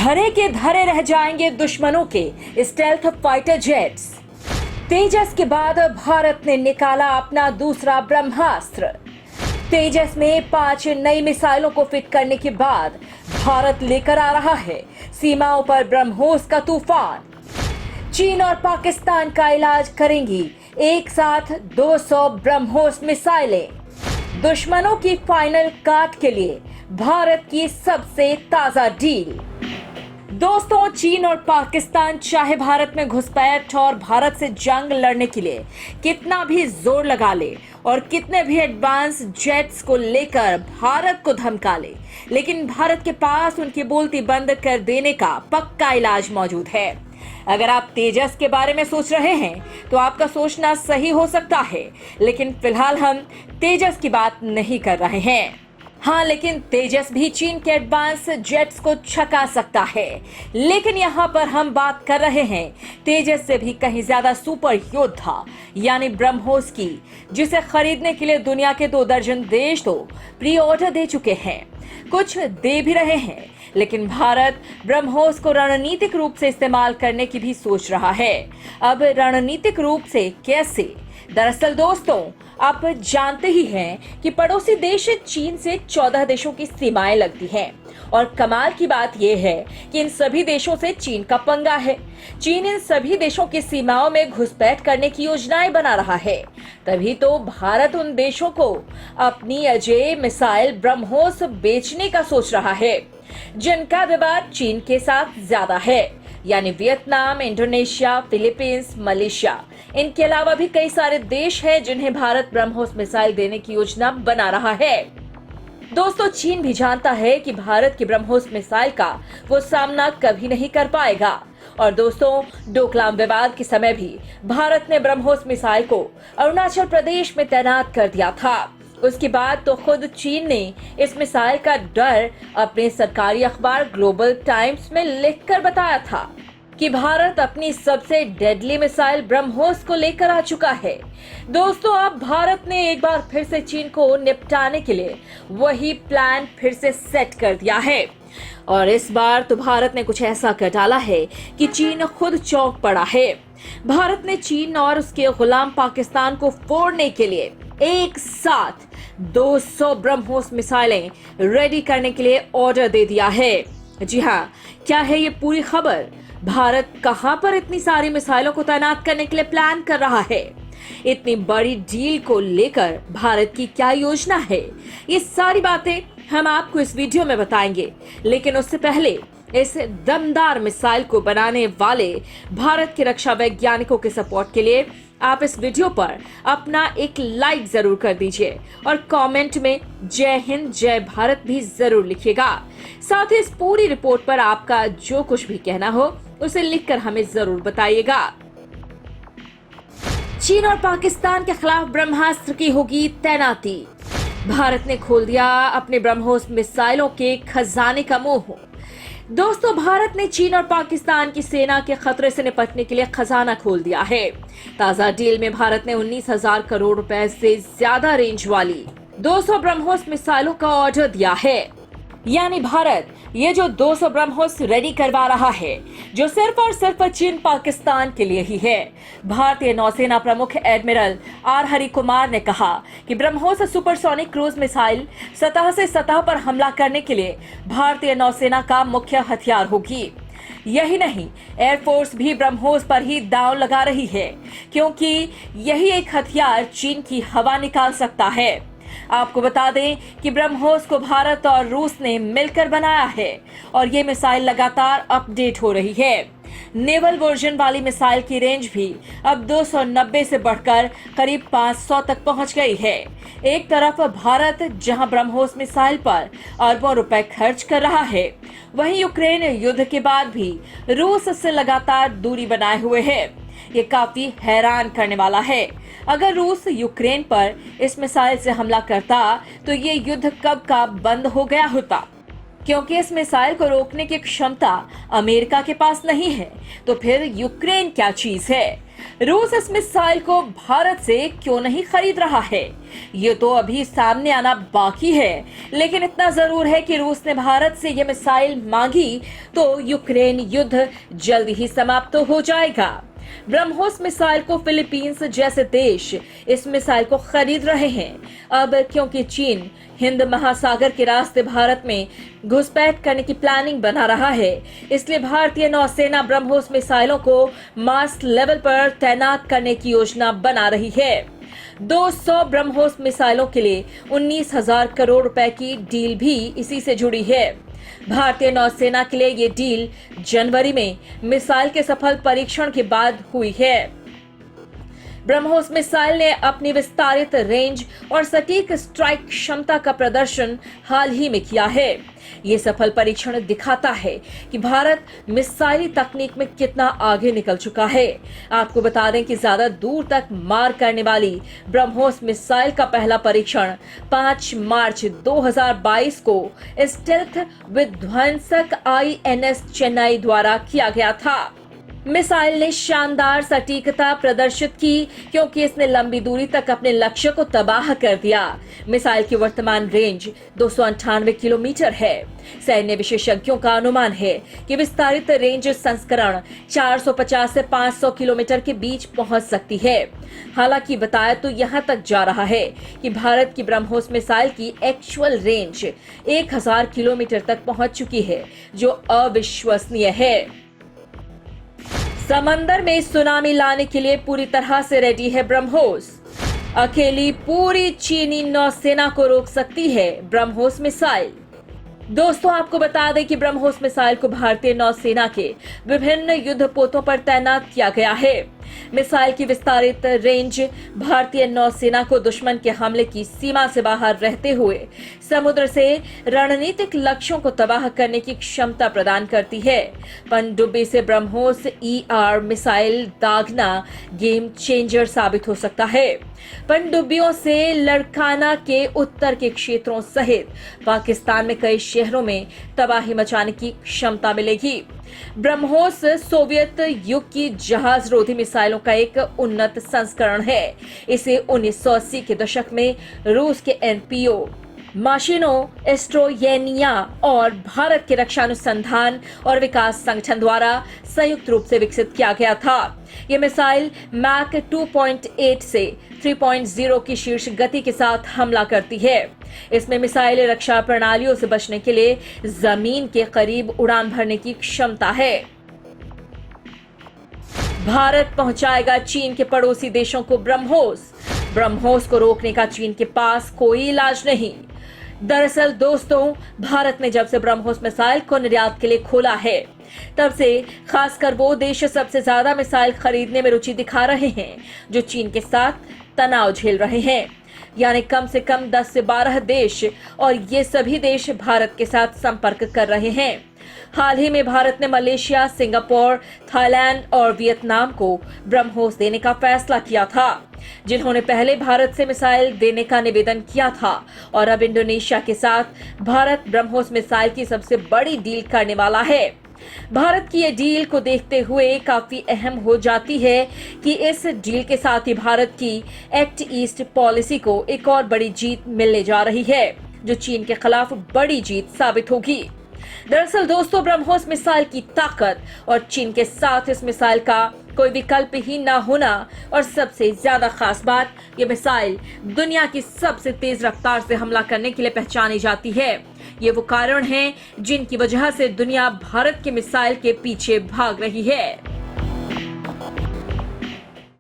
धरे के धरे रह जाएंगे दुश्मनों के स्टेल्थ फाइटर जेट्स। तेजस के बाद भारत ने निकाला अपना दूसरा ब्रह्मास्त्र। तेजस में 5 नई मिसाइलों को फिट करने के बाद भारत लेकर आ रहा है सीमाओं पर ब्रह्मोस का तूफान। चीन और पाकिस्तान का इलाज करेंगी एक साथ 200 ब्रह्मोस मिसाइलें। दुश्मनों की फाइनल काट के लिए भारत की सबसे ताजा डील। दोस्तों, चीन और पाकिस्तान चाहे भारत में घुसपैठ और भारत से जंग लड़ने के लिए कितना भी जोर लगा ले और कितने भी एडवांस जेट्स को लेकर भारत को धमका ले, लेकिन भारत के पास उनकी बोलती बंद कर देने का पक्का इलाज मौजूद है। अगर आप तेजस के बारे में सोच रहे हैं तो आपका सोचना सही हो सकता है, लेकिन फिलहाल हम तेजस की बात नहीं कर रहे हैं। हाँ, लेकिन तेजस भी चीन के एडवांस जेट्स को छका सकता है। लेकिन यहाँ पर हम बात कर रहे हैं तेजस से भी कहीं ज्यादा सुपर योद्धा यानी ब्रह्मोस की, जिसे खरीदने के लिए दुनिया के 2 दर्जन देश तो प्री ऑर्डर दे चुके हैं, कुछ दे भी रहे हैं। लेकिन भारत ब्रह्मोस को रणनीतिक रूप से इस्तेमाल करने की भी सोच रहा है। अब रणनीतिक रूप से कैसे? दरअसल दोस्तों, आप जानते ही हैं कि पड़ोसी देश चीन से 14 देशों की सीमाएं लगती हैं और कमाल की बात यह है कि इन सभी देशों से चीन का पंगा है। चीन इन सभी देशों की सीमाओं में घुसपैठ करने की योजनाएं बना रहा है। तभी तो भारत उन देशों को अपनी अजेय मिसाइल ब्रह्मोस बेचने का सोच रहा है, जिनका विवाद चीन के साथ ज्यादा है, यानी वियतनाम, इंडोनेशिया, फिलीपींस, मलेशिया। इनके अलावा भी कई सारे देश हैं जिन्हें भारत ब्रह्मोस मिसाइल देने की योजना बना रहा है। दोस्तों, चीन भी जानता है कि भारत की ब्रह्मोस मिसाइल का वो सामना कभी नहीं कर पाएगा। और दोस्तों, डोकलाम विवाद के समय भी भारत ने ब्रह्मोस मिसाइल को अरुणाचल प्रदेश में तैनात कर दिया था। उसके बाद तो खुद चीन ने इस मिसाइल का डर अपने सरकारी अखबार ग्लोबल टाइम्स में लिखकर बताया था कि भारत अपनी सबसे डेडली मिसाइल ब्रह्मोस को लेकर आ चुका है। दोस्तों, अब भारत ने एक बार फिर से चीन को निपटाने के लिए वही प्लान फिर से सेट कर दिया है। और इस बार तो भारत ने कुछ ऐसा कर डाला है कि चीन खुद चौंक पड़ा है। भारत ने चीन और उसके गुलाम पाकिस्तान को फोड़ने के लिए एक साथ 200 ब्रह्मोस मिसाइलें रेडी करने के लिए ऑर्डर दे दिया है। जी हाँ, क्या है ये पूरी खबर? भारत कहां पर इतनी सारी मिसाइलों को तैनात करने के लिए प्लान कर रहा है? इतनी बड़ी डील को लेकर भारत की क्या योजना है? ये सारी बातें हम आपको इस वीडियो में बताएंगे। लेकिन उससे पहले इस दमदार मिसाइल को बनाने वाले भारत के रक्षा वैज्ञानिकों के सपोर्ट के लिए आप इस वीडियो पर अपना एक लाइक जरूर कर दीजिए और कमेंट में जय हिंद जय भारत भी जरूर लिखिएगा। साथ ही इस पूरी रिपोर्ट पर आपका जो कुछ भी कहना हो उसे लिखकर हमें जरूर बताइएगा। चीन और पाकिस्तान के खिलाफ ब्रह्मास्त्र की होगी तैनाती। भारत ने खोल दिया अपने ब्रह्मोस मिसाइलों के खजाने का मुंह। दोस्तों, भारत ने चीन और पाकिस्तान की सेना के खतरे से निपटने के लिए खजाना खोल दिया है। ताजा डील में भारत ने 19,000 करोड़ रुपए से ज्यादा रेंज वाली 200 ब्रह्मोस मिसाइलों का ऑर्डर दिया है। यानी भारत ये जो 200 ब्रह्मोस रेडी करवा रहा है, जो सिर्फ और सिर्फ चीन पाकिस्तान के लिए ही है। भारतीय नौसेना प्रमुख एडमिरल आर हरि कुमार ने कहा कि ब्रह्मोस सुपरसोनिक क्रूज मिसाइल सतह से सतह पर हमला करने के लिए भारतीय नौसेना का मुख्य हथियार होगी। यही नहीं, एयरफोर्स भी ब्रह्मोस पर ही दांव लगा रही है, क्योंकि यही एक हथियार चीन की हवा निकाल सकता है। आपको बता दें कि ब्रह्मोस को भारत और रूस ने मिलकर बनाया है और ये मिसाइल लगातार अपडेट हो रही है। नेवल वर्जन वाली मिसाइल की रेंज भी अब 290 से बढ़कर करीब 500 तक पहुंच गई है। एक तरफ भारत जहां ब्रह्मोस मिसाइल पर अरबों रुपए खर्च कर रहा है, वहीं यूक्रेन युद्ध के बाद भी रूस से लगातार दूरी बनाए हुए है। ये काफी हैरान करने वाला है। अगर रूस यूक्रेन पर इस मिसाइल से हमला करता तो ये युद्ध कब का बंद हो गया होता, क्योंकि इस मिसाइल को रोकने की क्षमता अमेरिका के पास नहीं है। तो फिर यूक्रेन क्या चीज है? रूस इस मिसाइल को भारत से क्यों नहीं खरीद रहा है, ये तो अभी सामने आना बाकी है। लेकिन इतना जरूर है कि रूस ने भारत से ये मिसाइल मांगी तो यूक्रेन युद्ध जल्द ही समाप्त हो जाएगा। ब्रह्मोस मिसाइल को फिलीपींस जैसे देश इस मिसाइल को खरीद रहे हैं। अब क्योंकि चीन हिंद महासागर के रास्ते भारत में घुसपैठ करने की प्लानिंग बना रहा है, इसलिए भारतीय नौसेना ब्रह्मोस मिसाइलों को मास्ट लेवल पर तैनात करने की योजना बना रही है। 200 ब्रह्मोस मिसाइलों के लिए 19,000 करोड़ रुपए की डील भी इसी से जुड़ी है। भारतीय नौसेना के लिए ये डील जनवरी में मिसाइल के सफल परीक्षण के बाद हुई है। ब्रह्मोस मिसाइल ने अपनी विस्तारित रेंज और सटीक स्ट्राइक क्षमता का प्रदर्शन हाल ही में किया है। ये सफल परीक्षण दिखाता है कि भारत मिसाइली तकनीक में कितना आगे निकल चुका है। आपको बता दें कि ज्यादा दूर तक मार करने वाली ब्रह्मोस मिसाइल का पहला परीक्षण 5 मार्च 2022 को स्टेल्थ विध्वंसक INS चेन्नई द्वारा किया गया था। मिसाइल ने शानदार सटीकता प्रदर्शित की क्योंकि इसने लंबी दूरी तक अपने लक्ष्य को तबाह कर दिया। मिसाइल की वर्तमान रेंज 298 किलोमीटर है। सैन्य विशेषज्ञों का अनुमान है कि विस्तारित रेंज संस्करण 450 से 500 किलोमीटर के बीच पहुंच सकती है। हालांकि बताया तो यहां तक जा रहा है कि भारत की ब्रह्मोस मिसाइल की एक्चुअल रेंज 1000 किलोमीटर तक पहुंच चुकी है, जो अविश्वसनीय है। समंदर में सुनामी लाने के लिए पूरी तरह से रेडी है ब्रह्मोस। अकेली पूरी चीनी नौसेना को रोक सकती है ब्रह्मोस मिसाइल। दोस्तों, आपको बता दें कि ब्रह्मोस मिसाइल को भारतीय नौसेना के विभिन्न युद्धपोतों पर तैनात किया गया है। मिसाइल की विस्तारित रेंज भारतीय नौसेना को दुश्मन के हमले की सीमा से बाहर रहते हुए समुद्र से रणनीतिक लक्ष्यों को तबाह करने की क्षमता प्रदान करती है। पनडुब्बी से ब्रह्मोस ER मिसाइल दागना गेम चेंजर साबित हो सकता है। पनडुब्बियों से लड़काना के उत्तर के क्षेत्रों सहित पाकिस्तान में कई शहरों में तबाही मचाने की क्षमता मिलेगी। ब्रह्मोस सोवियत युग की जहाज रोधी मिसाइलों का एक उन्नत संस्करण है। इसे 1980 के दशक में रूस के NPO माशिनो एस्ट्रोयेनिया और भारत के रक्षा अनुसंधान और विकास संगठन द्वारा संयुक्त रूप से विकसित किया गया था। यह मिसाइल मैक 2.8 से 3.0 की शीर्ष गति के साथ हमला करती है। इसमें मिसाइल रक्षा प्रणालियों से बचने के लिए जमीन के करीब उड़ान भरने की क्षमता है। भारत पहुंचाएगा चीन के पड़ोसी देशों को ब्रह्मोस को रोकने का चीन के पास कोई इलाज नहीं। दरअसल दोस्तों, भारत ने जब से ब्रह्मोस मिसाइल को निर्यात के लिए खोला है, तब से खासकर वो देश सबसे ज्यादा मिसाइल खरीदने में रुचि दिखा रहे हैं जो चीन के साथ तनाव झेल रहे हैं। यानी कम से कम 10 से 12 देश, और ये सभी देश भारत के साथ संपर्क कर रहे हैं। हाल ही में भारत ने मलेशिया, सिंगापुर, थाईलैंड और वियतनाम को ब्रह्मोस देने का फैसला किया था, जिन्होंने पहले भारत से मिसाइल देने का निवेदन किया था। और अब इंडोनेशिया के साथ भारत ब्रह्मोस मिसाइल की सबसे बड़ी डील करने वाला है। भारत की ये डील को देखते हुए काफी अहम हो जाती है कि इस डील के साथ ही भारत की एक्ट ईस्ट पॉलिसी को एक और बड़ी जीत मिलने जा रही है, जो चीन के खिलाफ बड़ी जीत साबित होगी। दरअसल दोस्तों, ब्रह्मोस मिसाइल की ताकत और चीन के साथ इस मिसाइल का कोई विकल्प ही ना होना, और सबसे ज्यादा खास बात, ये मिसाइल दुनिया की सबसे तेज रफ्तार से हमला करने के लिए पहचानी जाती है। ये वो कारण हैं जिनकी वजह से दुनिया भारत के मिसाइल के पीछे भाग रही है।